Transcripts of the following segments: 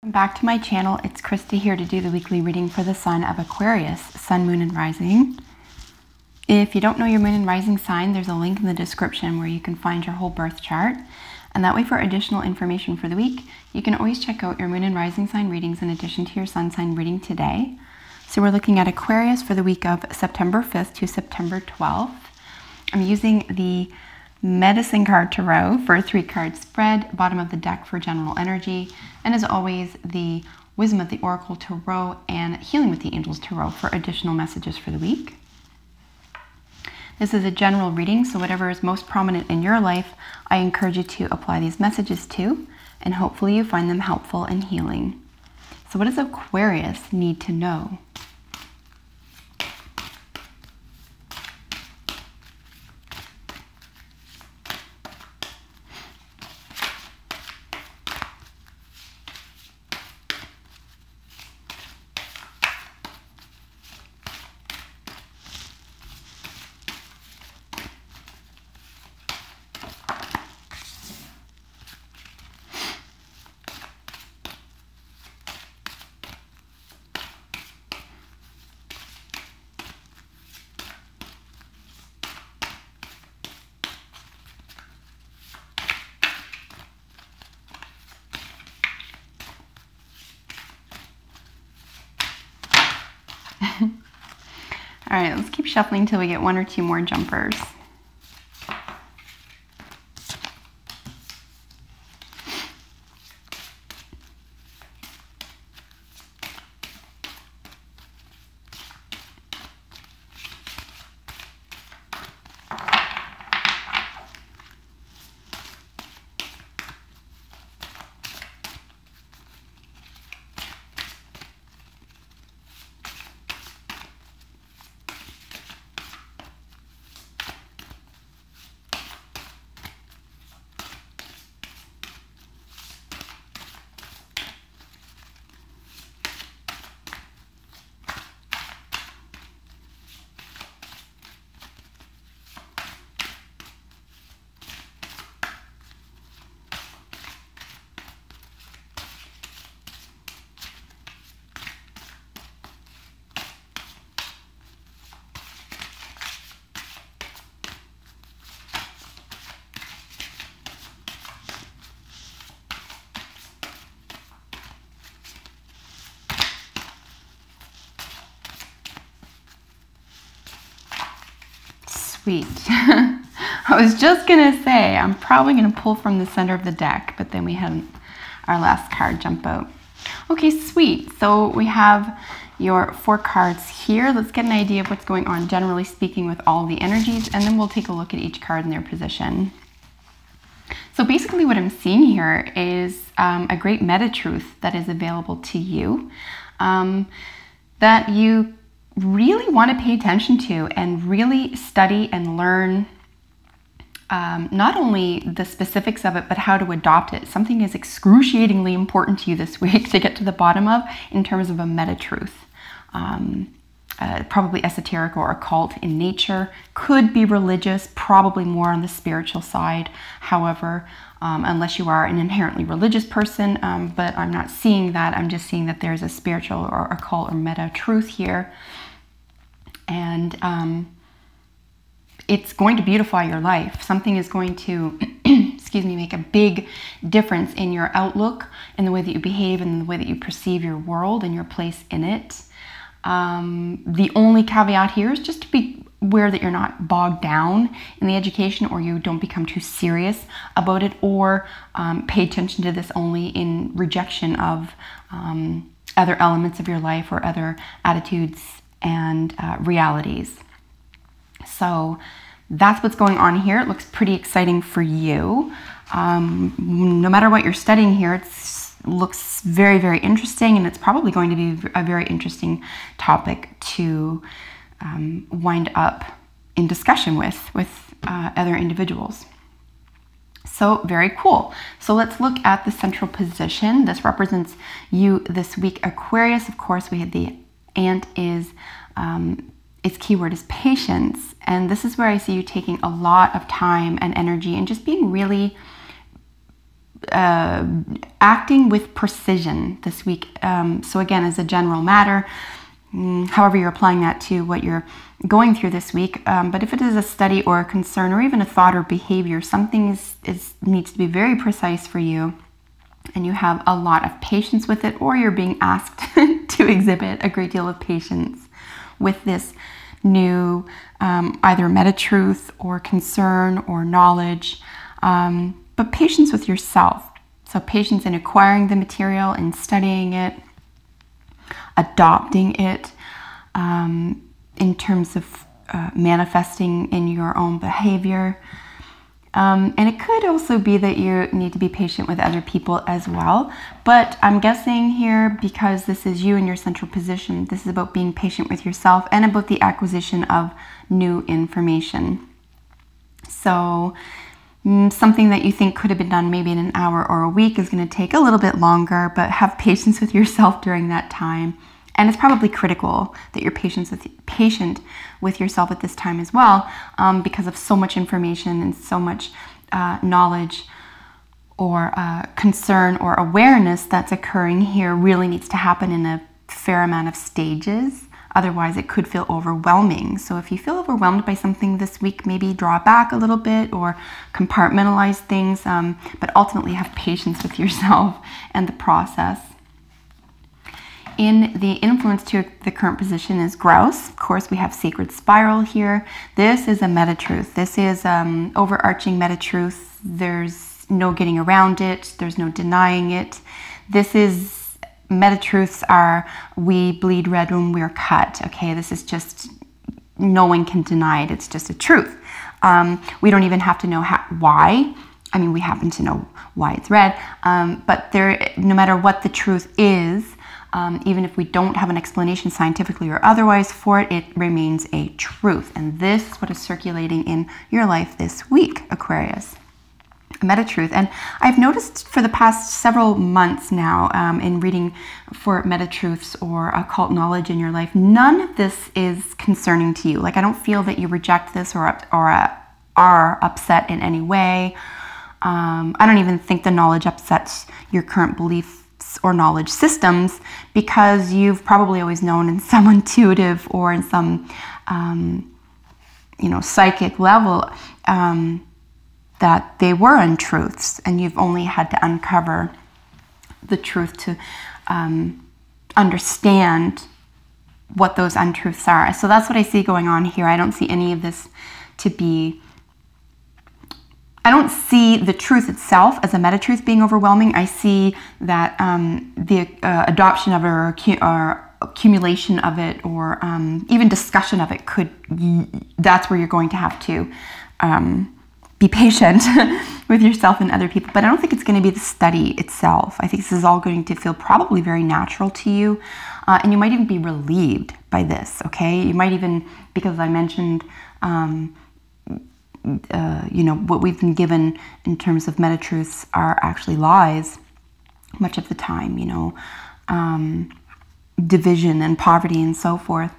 Back to my channel. It's Krista here to do the weekly reading for the sign of Aquarius, Sun, Moon, and Rising. If you don't know your Moon and Rising sign, there's a link in the description where you can find your whole birth chart. And that way, for additional information for the week, you can always check out your Moon and Rising sign readings in addition to your Sun sign reading today. So we're looking at Aquarius for the week of September 5th to September 12th. I'm using the Medicine Card Tarot for a 3-card spread, bottom of the deck for general energy, and as always, the Wisdom of the Oracle Tarot and Healing with the Angels Tarot for additional messages for the week. This is a general reading, so whatever is most prominent in your life, I encourage you to apply these messages to, and hopefully you find them helpful and healing. So what does Aquarius need to know? All right, let's keep shuffling until we get 1 or 2 more jumpers. Sweet. I was just gonna say I'm probably gonna pull from the center of the deck, but then we had our last card jump out. Okay, sweet. So we have your 4 cards here. Let's get an idea of what's going on, generally speaking, with all the energies, and then we'll take a look at each card in their position. So basically what I'm seeing here is a great meta truth that is available to you, that you really want to pay attention to and really study and learn not only the specifics of it, but how to adopt it. Something is excruciatingly important to you this week to get to the bottom of in terms of a meta truth. Probably esoteric or occult in nature, could be religious, probably more on the spiritual side. However, unless you are an inherently religious person, but I'm not seeing that. I'm just seeing that there's a spiritual or occult or meta truth here. And it's going to beautify your life. Something is going to, excuse me, make a big difference in your outlook, in the way that you behave, and the way that you perceive your world and your place in it. The only caveat here is just to be aware that you're not bogged down in the education, or you don't become too serious about it, or pay attention to this only in rejection of other elements of your life or other attitudes and realities. So that's what's going on here. It looks pretty exciting for you. No matter what you're studying here, it looks very, very interesting, and it's probably going to be a very interesting topic to wind up in discussion with other individuals. So very cool. So let's look at the central position. This represents you this week, Aquarius. Of course, we had the ant is, its keyword is patience. And this is where I see you taking a lot of time and energy and just being really acting with precision this week. So again, as a general matter, however you're applying that to what you're going through this week. But if it is a study or a concern or even a thought or behavior, something needs to be very precise for you, and you have a lot of patience with it, or you're being asked to exhibit a great deal of patience with this new either meta-truth or concern or knowledge, but patience with yourself. So patience in acquiring the material and studying it, adopting it in terms of manifesting in your own behavior. And it could also be that you need to be patient with other people as well. But I'm guessing here, because this is you in your central position, this is about being patient with yourself and about the acquisition of new information. So something that you think could have been done maybe in an hour or a week is going to take a little bit longer, but have patience with yourself during that time. And it's probably critical that you're patient with yourself at this time as well, because of so much information and so much knowledge or concern or awareness that's occurring here really needs to happen in a fair amount of stages. Otherwise, it could feel overwhelming. So if you feel overwhelmed by something this week, maybe draw back a little bit or compartmentalize things, but ultimately have patience with yourself and the process. In the influence to the current position is grouse. Of course, we have sacred spiral here. This is a meta-truth. This is overarching meta-truth. There's no getting around it. There's no denying it. This is meta-truths are we bleed red when we're cut. Okay, this is just, no one can deny it. It's just a truth. We don't even have to know why. I mean, we happen to know why it's red, but no matter what the truth is, even if we don't have an explanation scientifically or otherwise for it, it remains a truth. And this is what is circulating in your life this week, Aquarius. A meta-truth. And I've noticed for the past several months now, in reading for meta-truths or occult knowledge in your life, none of this is concerning to you. Like, I don't feel that you reject this or are upset in any way. I don't even think the knowledge upsets your current beliefs or knowledge systems, because you've probably always known in some intuitive or in some psychic level that they were untruths, and you've only had to uncover the truth to understand what those untruths are. So that's what I see going on here. I don't see any of this to be, I don't see the truth itself as a meta-truth being overwhelming. I see that the adoption of it or accumulation of it or even discussion of it that's where you're going to have to be patient with yourself and other people. But I don't think it's going to be the study itself. I think this is all going to feel probably very natural to you. And you might even be relieved by this, okay? You might even, because I mentioned what we've been given in terms of meta-truths are actually lies much of the time, division and poverty and so forth.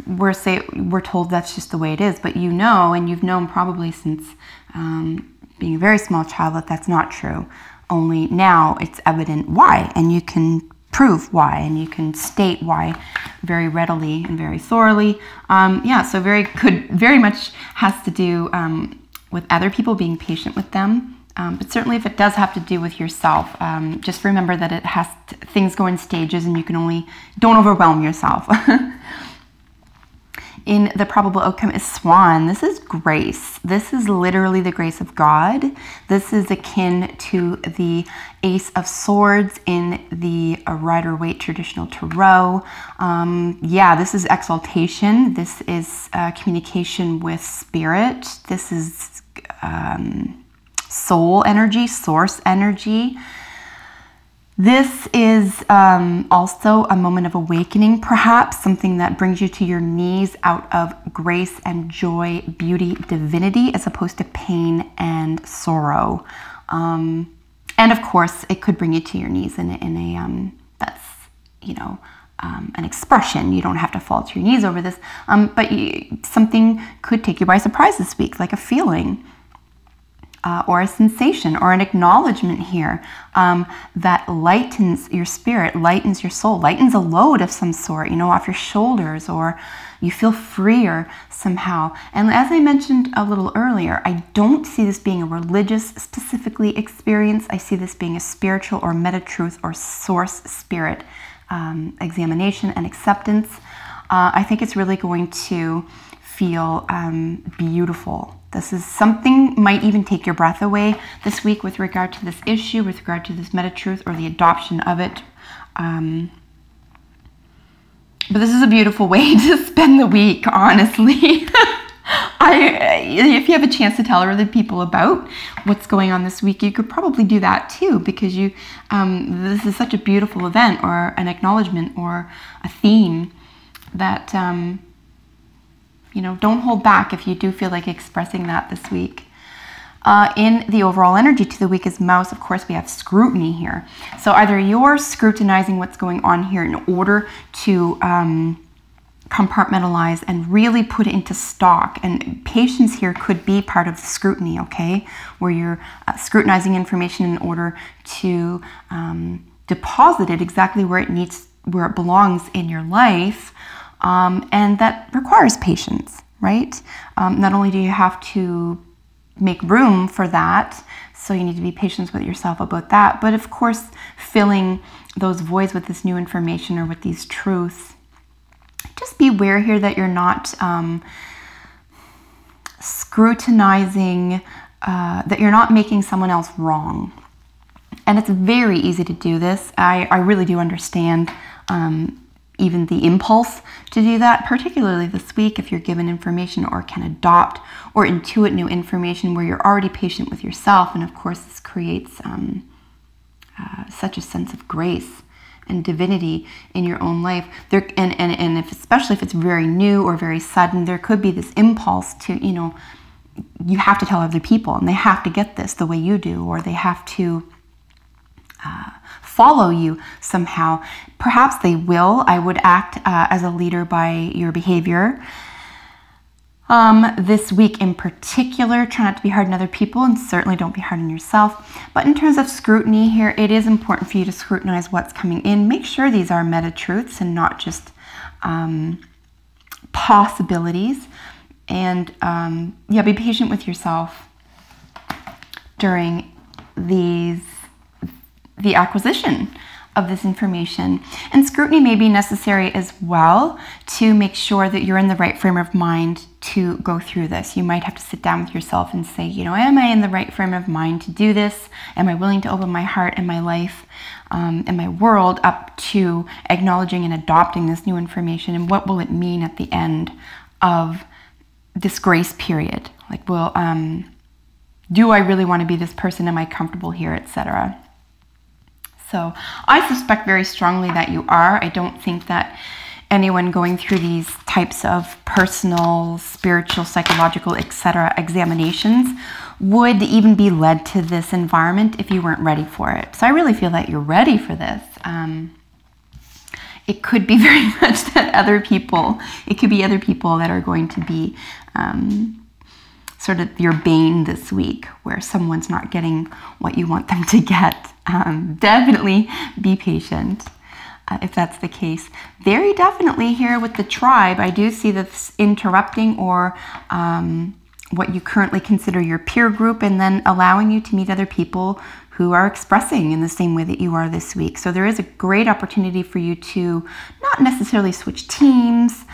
We're told that's just the way it is, but and you've known probably since being a very small child that that's not true. Only now it's evident why, and you can prove why, and you can state why very readily and very thoroughly. So very much has to do with other people, being patient with them. But certainly if it does have to do with yourself, just remember that things go in stages, and you can don't overwhelm yourself. In the probable outcome is Swan. This is grace. This is literally the grace of God. This is akin to the Ace of Swords in the Rider-Waite traditional tarot. This is exaltation. This is communication with spirit. This is soul energy, source energy. This is also a moment of awakening, perhaps something that brings you to your knees out of grace and joy, beauty, divinity, as opposed to pain and sorrow. And of course, it could bring you to your knees in a that's, an expression. You don't have to fall to your knees over this, but something could take you by surprise this week, like a feeling. or a sensation or an acknowledgement here that lightens your spirit, lightens your soul, lightens a load of some sort, you know, off your shoulders, or you feel freer somehow. And as I mentioned a little earlier, I don't see this being a religious specifically experience. I see this being a spiritual or meta-truth or source spirit examination and acceptance. I think it's really going to feel beautiful. This is something might even take your breath away this week with regard to this issue, with regard to this meta-truth or the adoption of it. But this is a beautiful way to spend the week, honestly. If you have a chance to tell other people about what's going on this week, you could probably do that too, because this is such a beautiful event or an acknowledgement or a theme that you know, don't hold back if you do feel like expressing that this week. In the overall energy to the week is Mouse. Of course, we have scrutiny here. So either you're scrutinizing what's going on here in order to compartmentalize and really put it into stock. And patience here could be part of the scrutiny, okay? Where you're scrutinizing information in order to deposit it exactly where it belongs in your life. And that requires patience, right? Not only do you have to make room for that, so you need to be patient with yourself about that, but of course, filling those voids with this new information or with these truths. Just be aware here that you're not scrutinizing, that you're not making someone else wrong. And it's very easy to do this. I really do understand even the impulse to do that, particularly this week if you're given information or can adopt or intuit new information where you're already patient with yourself. And of course, this creates such a sense of grace and divinity in your own life. And especially if it's very new or very sudden, there could be this impulse to, you know, you have to tell other people and they have to get this the way you do, or they have to follow you somehow. Perhaps they will. I would act as a leader by your behavior. This week in particular, try not to be hard on other people and certainly don't be hard on yourself. But in terms of scrutiny here, it is important for you to scrutinize what's coming in. Make sure these are meta-truths and not just possibilities. And yeah, be patient with yourself during the acquisition of this information. And scrutiny may be necessary as well to make sure that you're in the right frame of mind to go through this. You might have to sit down with yourself and say, you know, am I in the right frame of mind to do this? Am I willing to open my heart and my life and my world up to acknowledging and adopting this new information? And what will it mean at the end of this grace period? Like, well, do I really want to be this person? Am I comfortable here, etc.? So I suspect very strongly that you are. I don't think that anyone going through these types of personal, spiritual, psychological, etc. examinations would even be led to this environment if you weren't ready for it. So I really feel that you're ready for this. It could be very much that it could be other people that are going to be sort of your bane this week, where someone's not getting what you want them to get. Definitely be patient if that's the case. Very definitely here with the tribe, I do see this interrupting or what you currently consider your peer group, and then allowing you to meet other people who are expressing in the same way that you are this week. So there is a great opportunity for you to not necessarily switch teams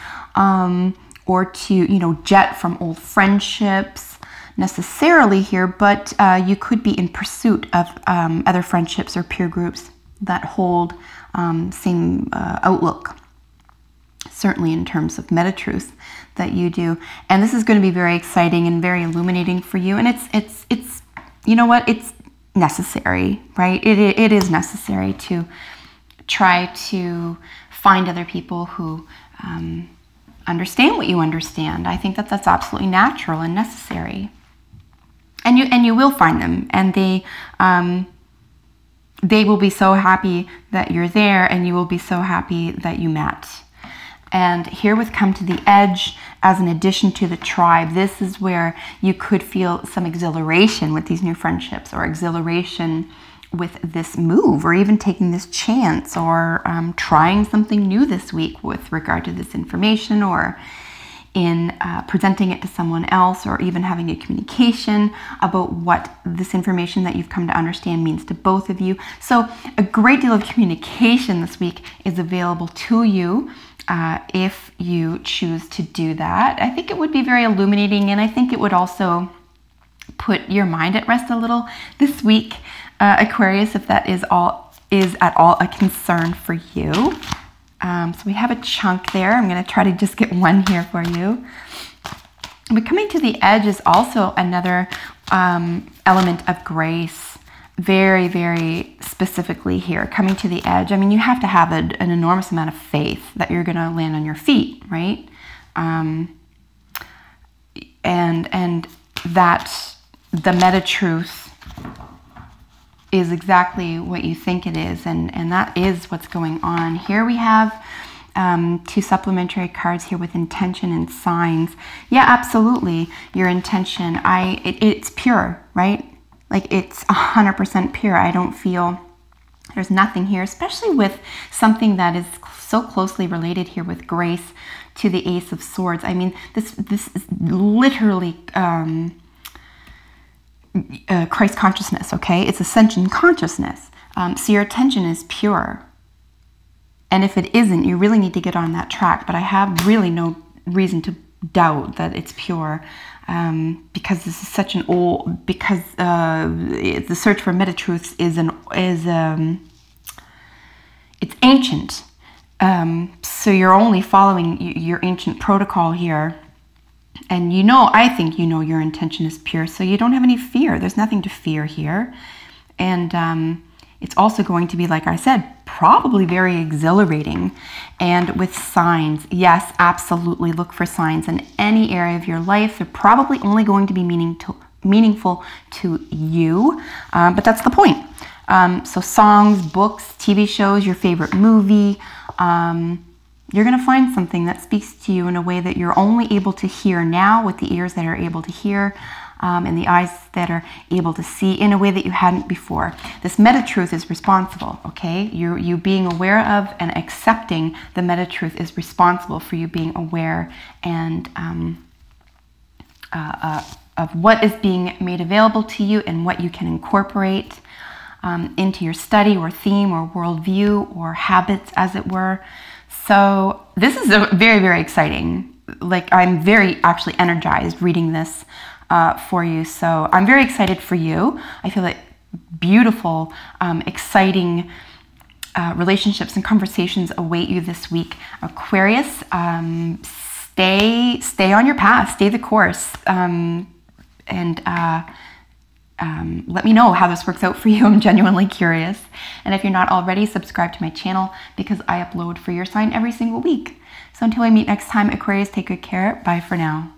or to, you know, jet from old friendships necessarily here, but you could be in pursuit of other friendships or peer groups that hold same outlook, certainly in terms of meta-truth that you do. And this is going to be very exciting and very illuminating for you. And it's you know what, it's necessary, right? It is necessary to try to find other people who understand what you understand. I think that that's absolutely natural and necessary. And you will find them, and they will be so happy that you're there, and you will be so happy that you met. And here with Come to the Edge as an addition to the tribe. This is where you could feel some exhilaration with these new friendships, or exhilaration with this move, or even taking this chance, or trying something new this week with regard to this information, or in presenting it to someone else, or even having a communication about what this information that you've come to understand means to both of you. So a great deal of communication this week is available to you if you choose to do that. I think it would be very illuminating, and I think it would also put your mind at rest a little this week, Aquarius, if that is at all a concern for you. So we have a chunk there. I'm going to try to just get one here for you. But coming to the edge is also another element of grace, very, very specifically here. Coming to the edge, I mean, you have to have an enormous amount of faith that you're going to land on your feet, right? And that the meta-truth is exactly what you think it is, and that is what's going on. Here we have two supplementary cards here with intention and signs. Yeah, absolutely, your intention. It's pure, right? Like, it's 100% pure. I don't feel there's nothing here, especially with something that is so closely related here with grace to the Ace of Swords. I mean, this is literally Christ consciousness, okay? It's ascension consciousness. So your intention is pure. And if it isn't, you really need to get on that track. But I have really no reason to doubt that it's pure, because this is such an old, because the search for meta-truths it's ancient. So you're only following your ancient protocol here. And you know, I think you know your intention is pure, so you don't have any fear. There's nothing to fear here. And it's also going to be, like I said, probably very exhilarating. And with signs, yes, absolutely look for signs in any area of your life. They're probably only going to be meaningful to you, but that's the point. So songs, books, TV shows, your favorite movie, you're going to find something that speaks to you in a way that you're only able to hear now, with the ears that are able to hear, and the eyes that are able to see in a way that you hadn't before. This meta-truth is responsible, okay? You being aware of and accepting the meta-truth is responsible for you being aware and of what is being made available to you and what you can incorporate into your study or theme or worldview or habits, as it were. So this is very, very exciting. Like, I'm very actually energized reading this for you. So I'm very excited for you. I feel like beautiful, exciting relationships and conversations await you this week, Aquarius. Stay on your path, stay the course, and let me know how this works out for you. I'm genuinely curious. And if you're not already, subscribe to my channel, because I upload for your sign every single week. So until I meet next time, Aquarius, take good care. Bye for now.